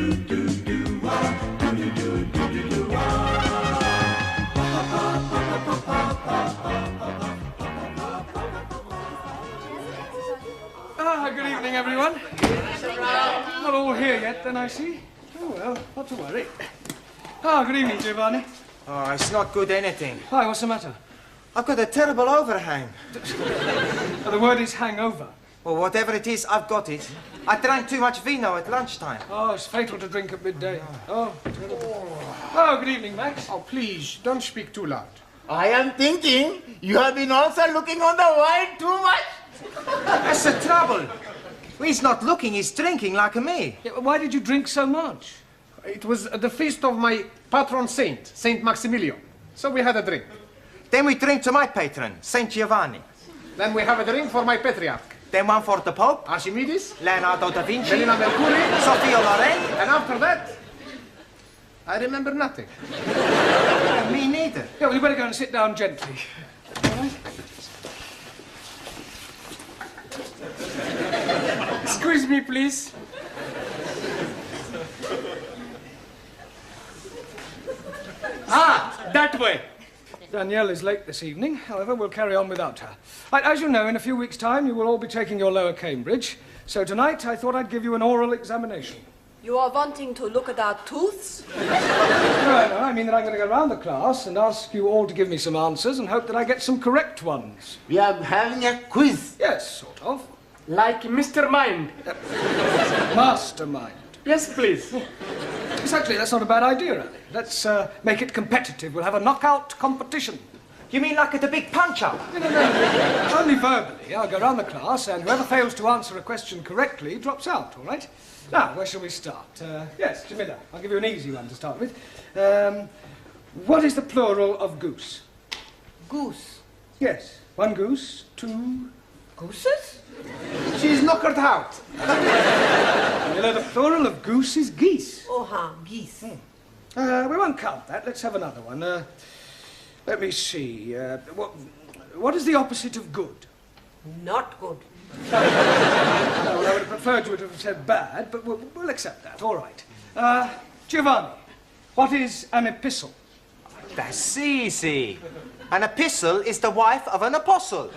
Good evening, everyone. Not all here yet, then, I see. Oh, well, not to worry. Good evening, Giovanni. Oh, it's not good anything. Hi, what's the matter? I've got a terrible overhang. The word is hangover. Well, whatever it is, I've got it. I drank too much vino at lunchtime. Oh, it's fatal to drink at midday. Oh, terrible. Oh, good evening, Max. Oh, please, don't speak too loud. I am thinking you have been also looking on the wine too much. That's the trouble. He's not looking, he's drinking like me. Yeah, why did you drink so much? It was the feast of my patron saint, Saint Maximilian. So we had a drink. Then we drink to my patron, Saint Giovanni. Then we have a drink for my patriarch. Then one for the Pope, Archimedes, Leonardo da Vinci, Melina Mercury, Sophia Loren. and after that, I remember nothing. Me neither. Yeah, well, you better go and sit down gently. All right? Excuse me, please. That way. Danielle is late this evening. However, we'll carry on without her. Right, as you know, in a few weeks' time, you will all be taking your lower Cambridge. So tonight, I thought I'd give you an oral examination. You are wanting to look at our tooths? No, I mean that I'm going to go around the class and ask you all to give me some answers and hope that I get some correct ones. We are having a quiz. Yes, sort of. Like Mr. Mind. Mastermind. Yes, please. Exactly, that's not a bad idea, Ali. Let's make it competitive. We'll have a knockout competition. You mean like at a big punch-up? No, only verbally. I'll go around the class, and whoever fails to answer a question correctly drops out, all right? Now, where shall we start? Yes, Jamila, I'll give you an easy one to start with. What is the plural of goose? Goose. Yes, one goose, two... Gooses? She's knockered out. Jamila, the plural of goose is geese. Geese. We won't count that. Let's have another one. Let me see. What is the opposite of good? Not good. No, well, I would have preferred you to have said bad, but we'll accept that. All right. Giovanni, what is an epistle? That's easy. An epistle is the wife of an apostle.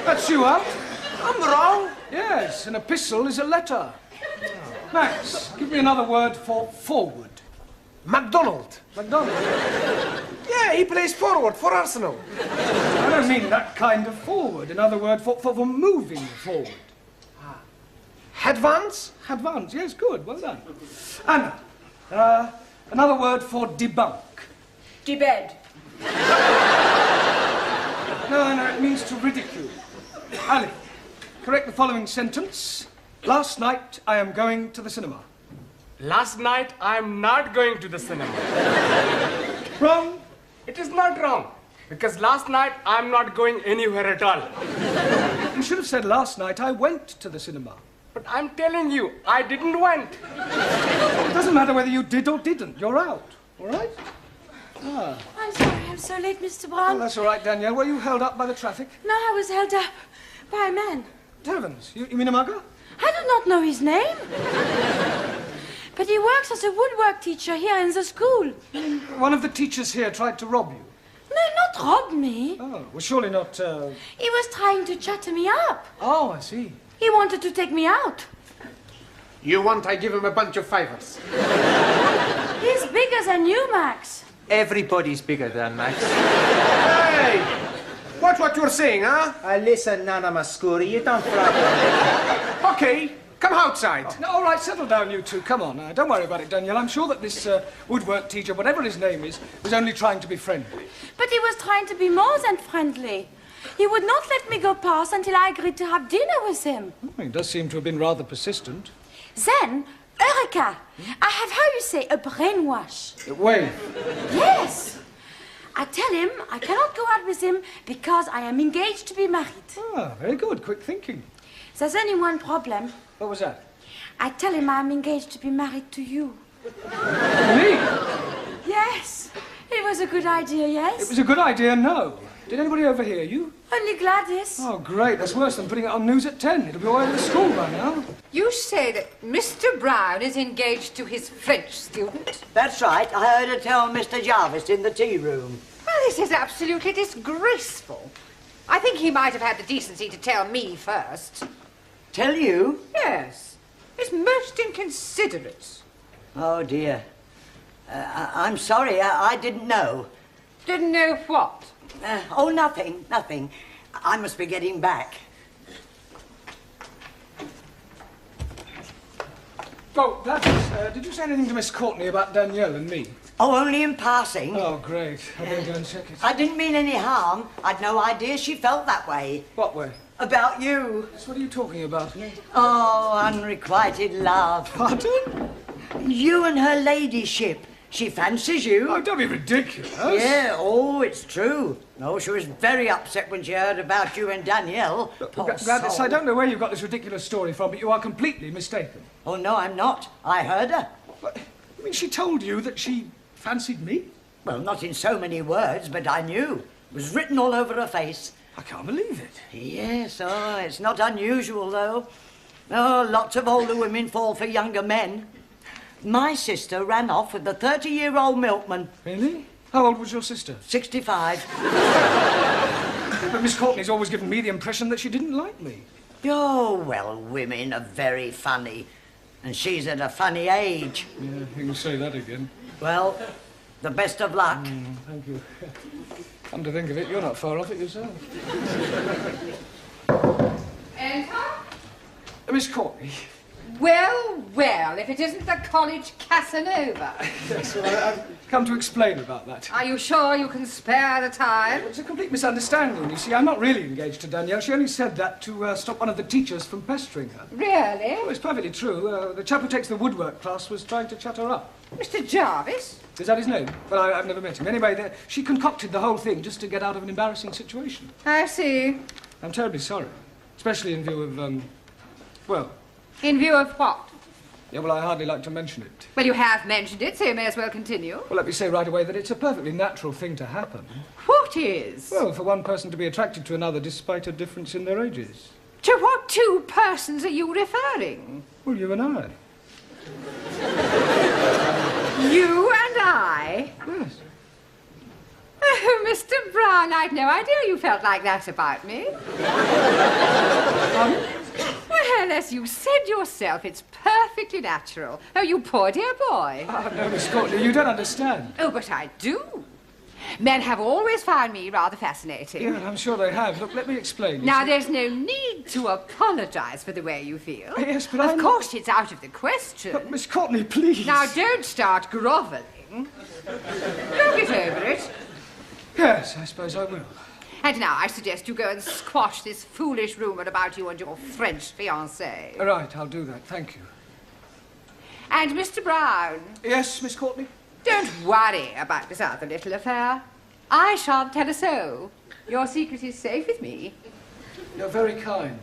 That's you out. I'm wrong. Yes, an epistle is a letter. Max, give me another word for forward. MacDonald. MacDonald. Yeah, he plays forward for Arsenal. I don't mean that kind of forward. Another word for moving forward. Advance? Advance, yes, good, well done. Anna, another word for debunk. Debed. No, it means to ridicule. Ali, correct the following sentence. Last night, I am going to the cinema. Last night, I'm not going to the cinema. Wrong. It is not wrong. Because last night, I'm not going anywhere at all. You should have said last night I went to the cinema. But I'm telling you, I didn't went. It doesn't matter whether you did or didn't. You're out. All right? I'm sorry I'm so late, Mr. Brown. Well, that's all right, Danielle. Were you held up by the traffic? No, I was held up by a man. Heavens, you mean a mugger? I do not know his name. But he works as a woodwork teacher here in the school. One of the teachers here tried to rob you. No, not rob me. Oh, well, surely not, He was trying to chatter me up. Oh, I see. He wanted to take me out. You want I give him a bunch of fivers? He's bigger than you, Max. Everybody's bigger than Max. Hey! Watch what you're saying, huh? Listen, Nana Mascuri, you don't frighten. Okay, come outside. No, all right, settle down, you two. Come on. Don't worry about it, Danielle. I'm sure that this woodwork teacher, whatever his name is, was only trying to be friendly. But he was trying to be more than friendly. He would not let me go past until I agreed to have dinner with him. Oh, he does seem to have been rather persistent. Then, Eureka! I have, how you say, a brainwash. Wait. Yes. I tell him I cannot go out with him because I am engaged to be married. Ah, very good. Quick thinking. There's only one problem. What was that? I tell him I'm engaged to be married to you. Me? Yes. It was a good idea, yes? It was a good idea, no. Did anybody overhear you? Only Gladys. Oh, great. That's worse than putting it on news at 10. It'll be all over the school by now. You say that Mr. Brown is engaged to his French student? That's right. I heard her tell Mr. Jarvis in the tea room. Well, this is absolutely disgraceful. I think he might have had the decency to tell me first. Tell you? Yes. It's most inconsiderate. Oh, dear. I'm sorry. I didn't know. Didn't know what? Oh, nothing. I must be getting back. Oh, Gladys, did you say anything to Miss Courtney about Danielle and me? Oh, only in passing. Oh, great. I better go and check it. I didn't mean any harm. I'd no idea she felt that way. What way? About you. What are you talking about? Oh, unrequited love. Pardon? You and her ladyship. She fancies you. Oh, don't be ridiculous. Yeah, oh, it's true. No, she was very upset when she heard about you and Danielle. Poor Gladys, soul. I don't know where you got this ridiculous story from, but you are completely mistaken. Oh, no, I'm not. I heard her. What? I mean, she told you that she fancied me? Well, not in so many words, but I knew. It was written all over her face. I can't believe it. Yes, oh, it's not unusual, though. Oh, lots of older women fall for younger men. My sister ran off with a 30-year-old milkman. Really? How old was your sister? 65. But Miss Courtney's always given me the impression that she didn't like me. Oh, well, women are very funny. And she's at a funny age. Yeah, you can say that again. Well, the best of luck. Thank you. Come to think of it, you're not far off it yourself. Enter? Miss Courtney. Well, well, if it isn't the college Casanova. Yes, well, I've come to explain about that. Are you sure you can spare the time? It's a complete misunderstanding. You see, I'm not really engaged to Danielle. She only said that to stop one of the teachers from pestering her. Really? Oh, it's perfectly true. The chap who takes the woodwork class was trying to chat her up. Mr. Jarvis? Is that his name? Well, I've never met him. Anyway, she concocted the whole thing just to get out of an embarrassing situation. I see. I'm terribly sorry. Especially in view of, well... In view of what? Yeah, well, I hardly like to mention it. Well, you have mentioned it, so you may as well continue. Well, let me say right away that it's a perfectly natural thing to happen. What is? Well, for one person to be attracted to another despite a difference in their ages. To what two persons are you referring? Well, you and I. You and I? Yes. Oh, Mr. Brown, I'd no idea you felt like that about me. Well, as you said yourself, it's perfectly natural. Oh, you poor dear boy. Oh, no, Miss Courtney, you don't understand. Oh, but I do. Men have always found me rather fascinating. Yeah, I'm sure they have. Look, let me explain. You Now, see- there's no need to apologise for the way you feel. Yes, but Of I'm- course, it's out of the question. But, Miss Courtney, please. Now, don't start grovelling. You'll get over it. Yes, I suppose I will. And now I suggest you go and squash this foolish rumour about you and your French fiancée. All right, I'll do that. Thank you. And Mr. Brown, Yes, Miss Courtney? don't worry about this other little affair. I shan't tell a soul. Your secret is safe with me. You're very kind.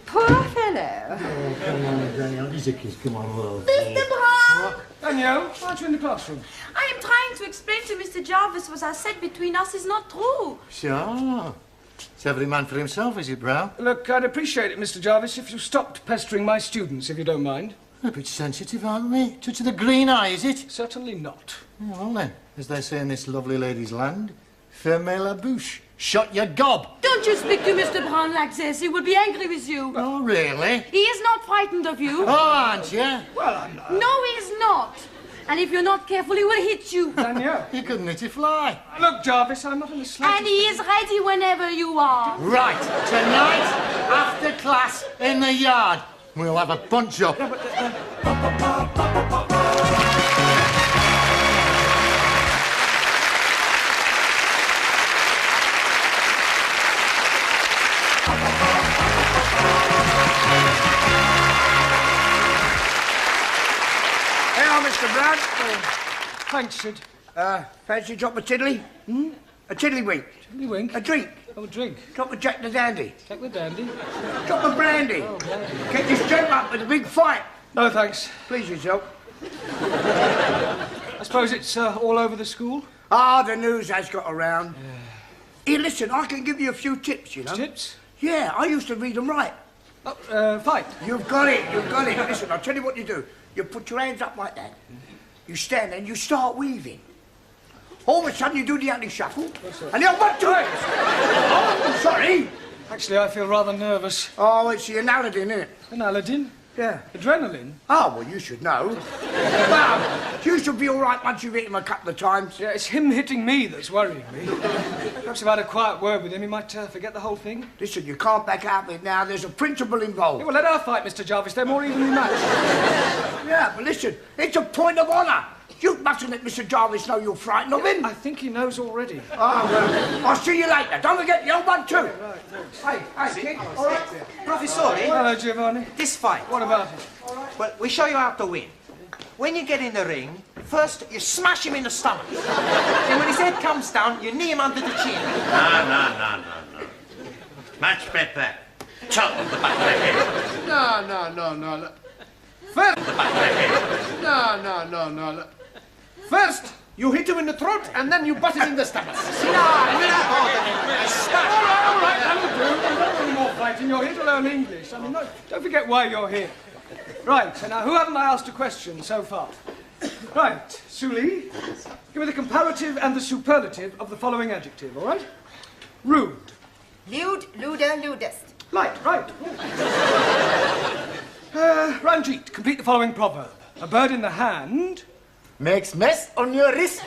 Poor fellow. Oh, come on, Danielle. He's a kiss. Come on, love. Mr. Brown! Danielle, aren't you in the classroom? I am trying to explain to Mr. Jarvis what I said between us is not true. Sure. It's every man for himself, is it, Brown? Look, I'd appreciate it, Mr. Jarvis, if you stopped pestering my students, if you don't mind. A bit sensitive, aren't we? Touch of the green eye, is it? Certainly not. Well, then, as they say in this lovely lady's land, fermez la bouche. Shut your gob. Don't you speak to Mr. Brown like this. He will be angry with you. Oh, really? He is not frightened of you. Oh, aren't you? Well, I'm not. No, he is not. And if you're not careful, he will hit you. Danielle. You couldn't hit a fly. Look, Jarvis, I'm not in the slightest... And he is ready whenever you are. Right, tonight, after class, in the yard, we'll have a punch-up. Hello, Mr. Brown. Thanks, Sid. Fancy a drop of tiddly? A tiddlywink. You wink. A drink. Oh, a drink. Drop of Jack the Dandy. Take the dandy. Drop of brandy. Get this joke up with a big fight. No, thanks. Please yourself. I suppose it's all over the school? Ah, the news has got around. Here, listen, I can give you a few tips, you know. Tips? Yeah, I used to read them right. Fight. You've got it, you've got it. Listen, I'll tell you what you do. You put your hands up like that. You stand there and you start weaving. All of a sudden you do the anti-shuffle. And the old 1, 2. Oh, sorry. Actually, I feel rather nervous. Oh, it's the Aladdin, isn't it? An Aladdin? Yeah. Adrenaline? Oh, well, you should know. Well, you should be all right once you've hit him a couple of times. Yeah, it's him hitting me that's worrying me. Perhaps if I had a quiet word with him, he might forget the whole thing. Listen, you can't back out of it now. There's a principle involved. Yeah, well, let her fight, Mr. Jarvis. They're more evenly matched. Yeah, but listen, it's a point of honour. You mustn't let Mr. Jarvis know you're frightened of him. I think he knows already. Oh, well, I'll see you later. Don't forget the old 1, 2. Right, thanks. Hey, kid. All right. Professore, Hello, Giovanni. this fight. What about it? Well, we show you how to win. When you get in the ring, first you smash him in the stomach. Then when his head comes down, you knee him under the chin. No. Much better. Chop on the back of the head. No. First, no. First, you hit him in the throat, and then you butt him in the stomach. All right, that'll do. Don't any more fighting. You're here to learn English. I mean, no, don't forget why you're here. Right, so now, who haven't I asked a question so far? Right, Suli, give me the comparative and the superlative of the following adjective, all right? Rude. Lewd, lewder, lewdest. Right. Ranjit, complete the following proverb. A bird in the hand... Makes mess on your wrist.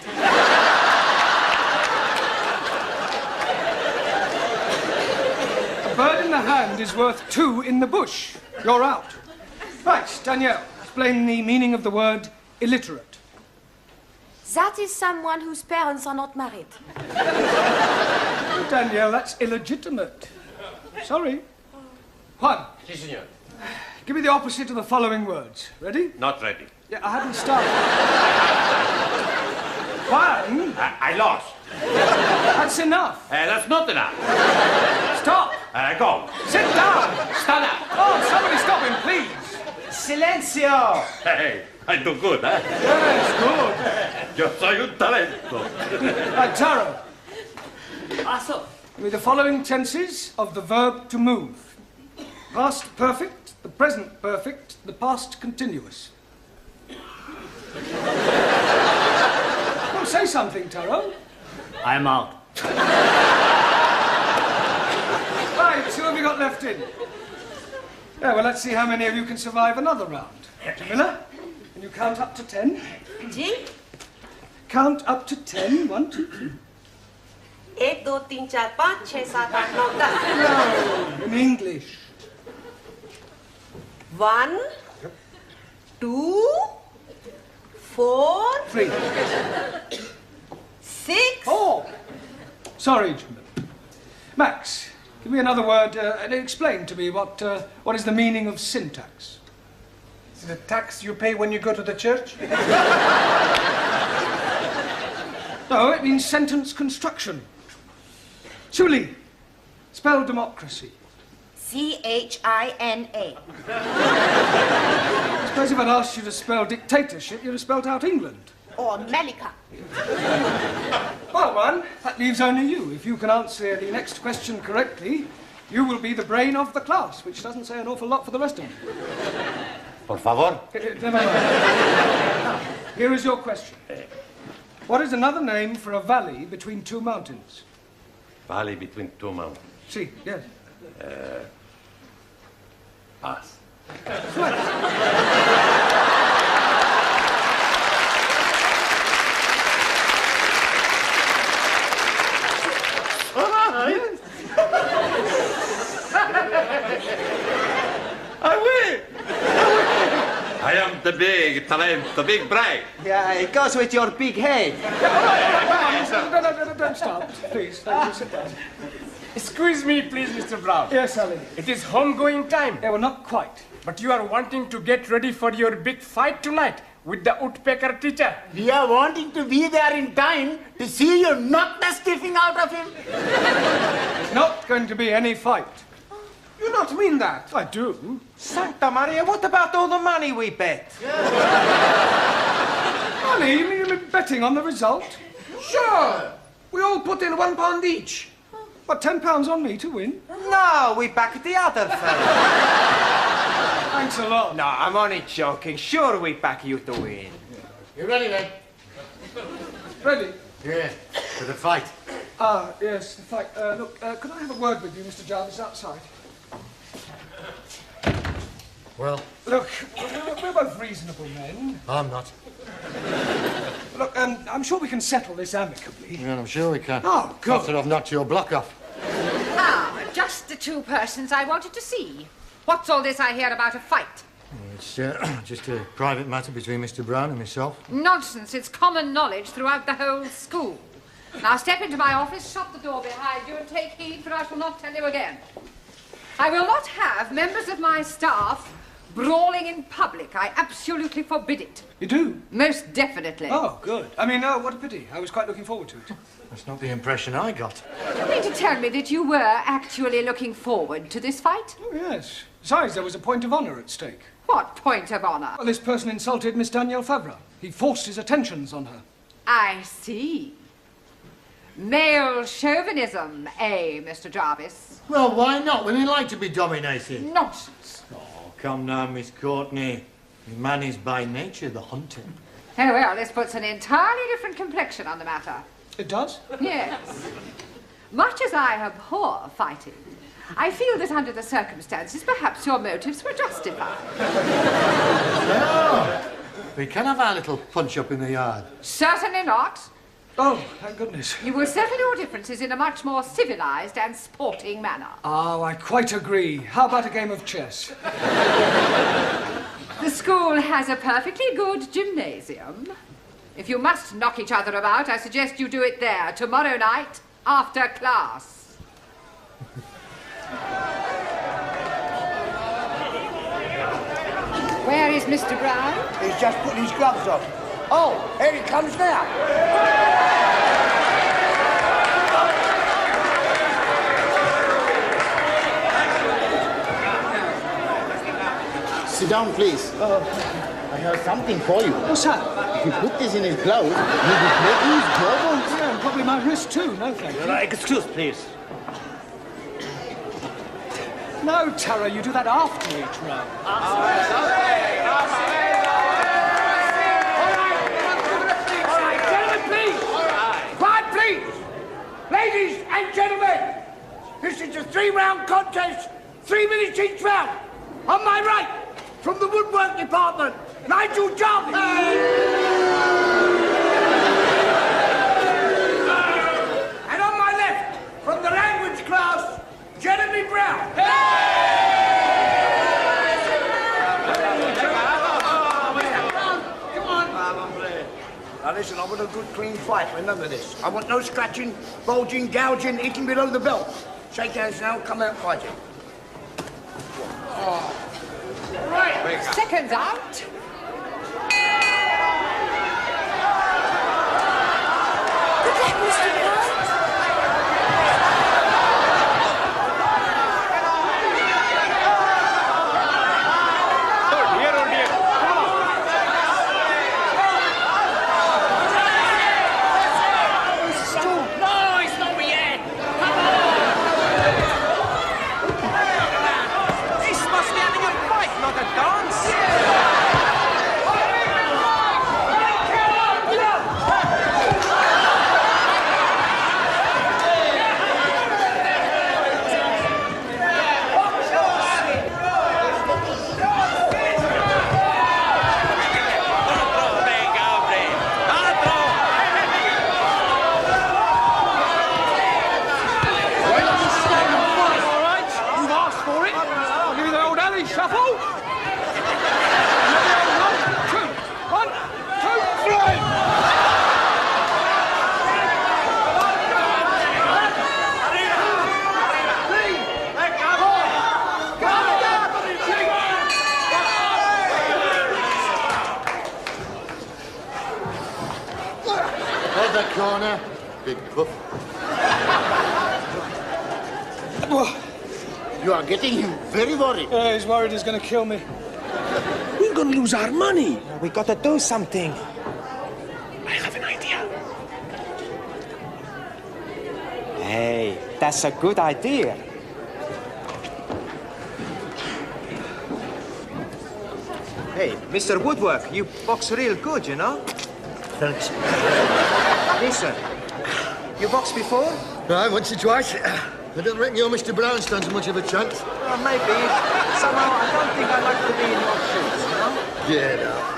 A bird in the hand is worth 2 in the bush. You're out. Right, Danielle, explain the meaning of the word illiterate. That is someone whose parents are not married. Danielle, that's illegitimate. Sorry. Juan, Si, senor. give me the opposite of the following words. Ready? Not ready. Yeah, I hadn't started. Juan, I lost. that's enough. That's not enough. Stop. Go. Sit down. Stand up. Oh, somebody stop him, please. Silencio! Hey, I do good, huh? Yes, Yo soy un talento. good. Right, Taro. Also, Give me the following tenses of the verb to move. Past perfect, the present perfect, the past continuous. Well, say something, Taro. I'm out. Right, who have you got left in? Yeah, well, let's see how many of you can survive another round. Jamila, can you count up to 10? Ji Count up to 10. 1, 2, 3. 1 2 3 4 5 6 7 8 9 10 No, in English. 1 2 4 3. 6 4. Sorry, Jamila. Max, give me another word and explain to me what is the meaning of syntax. Is it the tax you pay when you go to the church? No, it means sentence construction. Suli, spell democracy. CHINA. I suppose if I'd asked you to spell dictatorship, you'd have spelled out England. Or Malika. Well, Juan, that leaves only you. If you can answer the next question correctly, you will be the brain of the class, which doesn't say an awful lot for the rest of you. Por favor. Never mind. Now, here is your question. What is another name for a valley between 2 mountains? Valley between 2 mountains. See, yes. Pass. That's right. I win! I am the big talent, the big brain. Yeah, it goes with your big head. No, don't start, please. Sit down. Excuse me, please, Mr. Brown. Yes, Ali. It is homegoing time, Yeah, well, not quite. but you are wanting to get ready for your big fight tonight with the woodpecker teacher. We are wanting to be there in time to see you knock the stiffing out of him. There's not going to be any fight. You don't mean that. I do. Santa Maria, what about all the money we bet? Ali, you mean betting on the result? Sure. We all put in £1 each. What, £10 on me to win? No, we back the other fella. Thanks a lot. No, I'm only joking. Sure, we back you to win. You ready then? Ready? Yeah, for the fight. Ah, yes, the fight. Look, could I have a word with you, Mr. Jarvis, outside? Well, Look, we're both reasonable men. I'm not. Look, I'm sure we can settle this amicably. Yeah, I'm sure we can. Oh, good. After I've knocked your block off. Ah, just the two persons I wanted to see. What's all this I hear about a fight? It's just a private matter between Mr. Brown and myself. Nonsense. It's common knowledge throughout the whole school. Now step into my office, shut the door behind you, and take heed, for I shall not tell you again. I will not have members of my staff brawling in public. I absolutely forbid it. You do? Most definitely. Oh, good. I mean, what a pity. I was quite looking forward to it. That's not the impression I got. You mean to tell me that you were actually looking forward to this fight? Oh, yes. Besides, there was a point of honour at stake. What point of honour? Well, this person insulted Miss Danielle Favre. He forced his attentions on her. I see. Male chauvinism, eh, Mr. Jarvis? Well, why not? Women like to be dominated. Nonsense. Oh, come now, Miss Courtney. Man is by nature the hunter. Oh, well, this puts an entirely different complexion on the matter. It does? Yes. Much as I abhor fighting, I feel that under the circumstances, perhaps your motives were justified. No. We can have our little punch-up in the yard. Certainly not. Oh, thank goodness. You will settle your differences in a much more civilized and sporting manner. Oh, I quite agree. How about a game of chess? The school has a perfectly good gymnasium. If you must knock each other about, I suggest you do it there tomorrow night after class. Where is Mr. Brown? He's just putting his gloves on. Oh, here he comes now. Sit down, please. I have something for you. What's that? If you put this in his glove, you'll be breaking his jawbones. Yeah, and probably my wrist too. No, thank you. Excuse, please. No, Tara, you do that after each round. All right, gentlemen, please. Quiet, please. Ladies and gentlemen, this is a 3-round contest, 3 minutes each round. On my right, from the woodwork department, Nigel Jarvis. And on my left, from the language class, Jeremy Brown. Now listen, I want a good clean fight, remember this. I want no scratching, bulging, gouging, hitting below the belt. Shake hands now, come out fighting. Right, seconds out. Good luck, Mr. Brown. Corner, big puff. You are getting him very worried. He's worried he's going to kill me. We're gonna lose our money. We gotta do something. I have an idea. Hey, that's a good idea. Hey, Mr. Woodwork, you box real good, you know? Thanks. Listen, you boxed before? Right, once or twice. I don't reckon your Mr. Brown stands much of a chance. Well, maybe. Somehow, I don't think I'd like to be in your shoes, you know? Get up.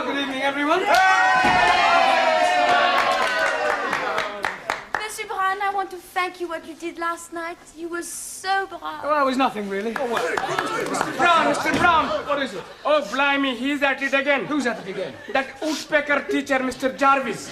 Good evening, everyone. Monsieur Brown, I want to thank you what you did last night. You were so brave. Well, it was nothing, really. Mr. Brown! What is it? Oh, blimey, he's at it again. Who's at it again? That woodpecker teacher, Mr. Jarvis.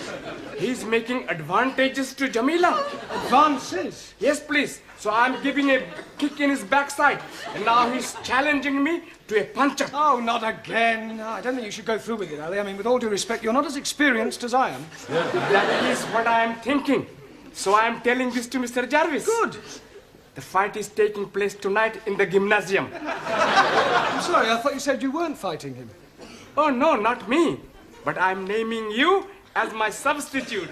He's making advantages to Jamila. Advances? Yes, please. So I'm giving a kick in his backside. And now he's challenging me to a punch-up. Oh, not again. No, I don't think you should go through with it, Ali. I mean, with all due respect, you're not as experienced as I am. That is what I am thinking. So I am telling this to Mr. Jarvis. Good. The fight is taking place tonight in the gymnasium. I'm sorry, I thought you said you weren't fighting him. Oh, no, not me. But I'm naming you as my substitute.